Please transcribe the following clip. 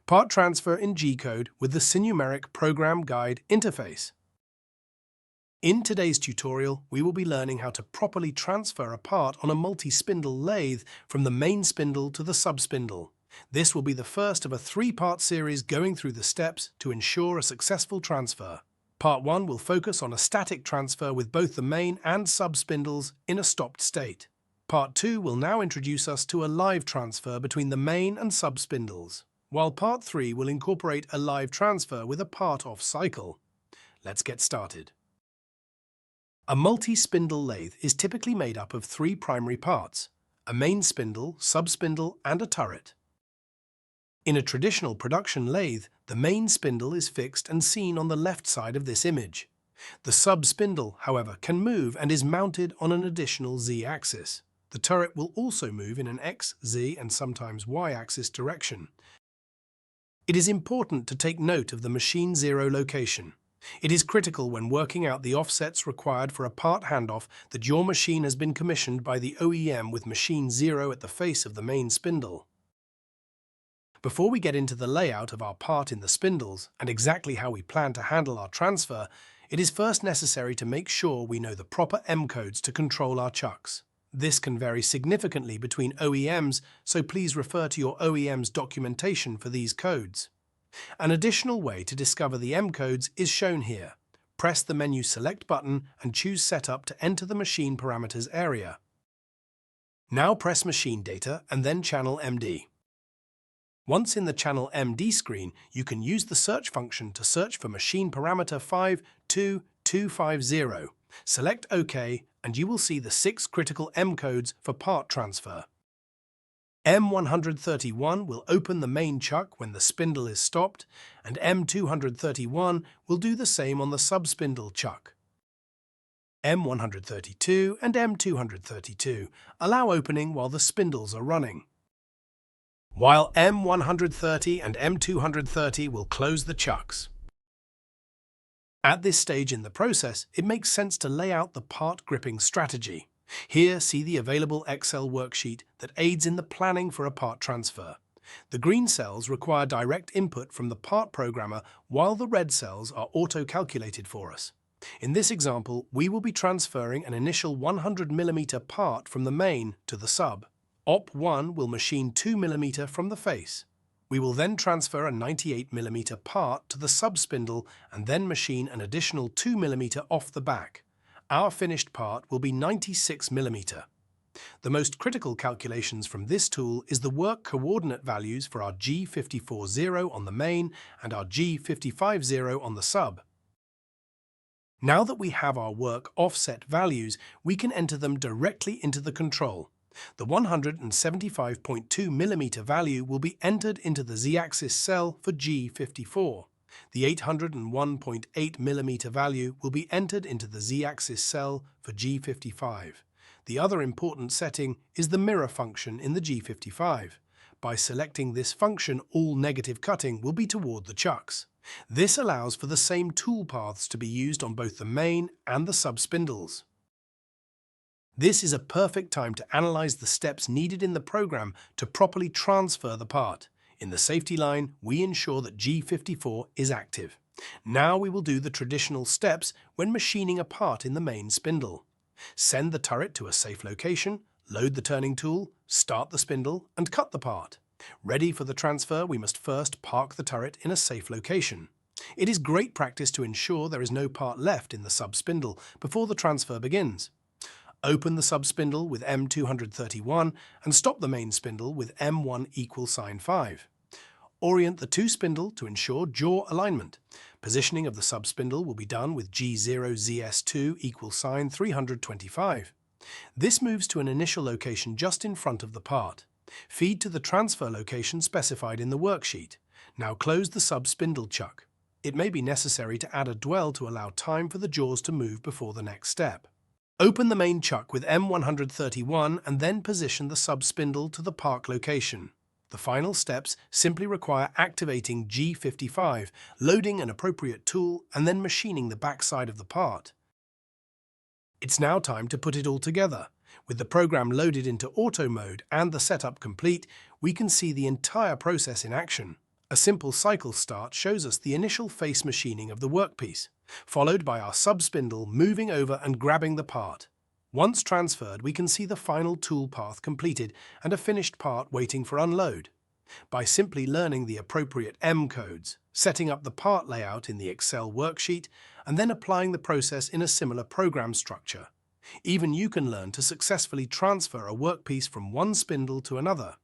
Part transfer in G-code with the SINUMERIC Program Guide interface. In today's tutorial, we will be learning how to properly transfer a part on a multi-spindle lathe from the main spindle to the sub-spindle. This will be the first of a three-part series going through the steps to ensure a successful transfer. Part 1 will focus on a static transfer with both the main and sub-spindles in a stopped state. Part 2 will now introduce us to a live transfer between the main and sub-spindles, while Part 3 will incorporate a live transfer with a part off cycle. Let's get started. A multi-spindle lathe is typically made up of three primary parts: a main spindle, sub-spindle, and a turret. In a traditional production lathe, the main spindle is fixed and seen on the left side of this image. The sub-spindle, however, can move and is mounted on an additional Z-axis. The turret will also move in an X, Z, and sometimes Y-axis direction. It is important to take note of the machine zero location. It is critical when working out the offsets required for a part handoff that your machine has been commissioned by the OEM with machine zero at the face of the main spindle. Before we get into the layout of our part in the spindles and exactly how we plan to handle our transfer, it is first necessary to make sure we know the proper M codes to control our chucks. This can vary significantly between OEMs, so please refer to your OEM's documentation for these codes. An additional way to discover the M codes is shown here. Press the menu Select button and choose Setup to enter the machine parameters area. Now press Machine Data and then Channel MD. Once in the Channel MD screen, you can use the search function to search for machine parameter 52250. Select OK, and you will see the 6 critical M codes for part transfer. M131 will open the main chuck when the spindle is stopped, and M231 will do the same on the sub-spindle chuck. M132 and M232 allow opening while the spindles are running, while M130 and M230 will close the chucks. At this stage in the process, it makes sense to lay out the part gripping strategy. Here, see the available Excel worksheet that aids in the planning for a part transfer. The green cells require direct input from the part programmer, while the red cells are auto-calculated for us. In this example, we will be transferring an initial 100 mm part from the main to the sub. OP1 will machine 2 mm from the face. We will then transfer a 98 mm part to the sub-spindle and then machine an additional 2 mm off the back. Our finished part will be 96 mm. The most critical calculations from this tool is the work coordinate values for our G540 on the main and our G550 on the sub. Now that we have our work offset values, we can enter them directly into the control. The 175.2 mm value will be entered into the Z-axis cell for G54. The 801.8 mm value will be entered into the Z-axis cell for G55. The other important setting is the mirror function in the G55. By selecting this function, all negative cutting will be toward the chucks. This allows for the same tool paths to be used on both the main and the sub-spindles. This is a perfect time to analyze the steps needed in the program to properly transfer the part. In the safety line, we ensure that G54 is active. Now we will do the traditional steps when machining a part in the main spindle. Send the turret to a safe location, load the turning tool, start the spindle, and cut the part. Ready for the transfer, we must first park the turret in a safe location. It is great practice to ensure there is no part left in the sub-spindle before the transfer begins. Open the sub-spindle with M231 and stop the main spindle with M1 = 5. Orient the two spindle to ensure jaw alignment. Positioning of the sub-spindle will be done with G0ZS2 = 325. This moves to an initial location just in front of the part. Feed to the transfer location specified in the worksheet. Now close the sub-spindle chuck. It may be necessary to add a dwell to allow time for the jaws to move before the next step. Open the main chuck with M131 and then position the sub-spindle to the park location. The final steps simply require activating G55, loading an appropriate tool, and then machining the backside of the part. It's now time to put it all together. With the program loaded into auto mode and the setup complete, we can see the entire process in action. A simple cycle start shows us the initial face machining of the workpiece, followed by our subspindle moving over and grabbing the part. Once transferred, we can see the final tool path completed and a finished part waiting for unload. By simply learning the appropriate M codes, setting up the part layout in the Excel worksheet, and then applying the process in a similar program structure, even you can learn to successfully transfer a workpiece from one spindle to another.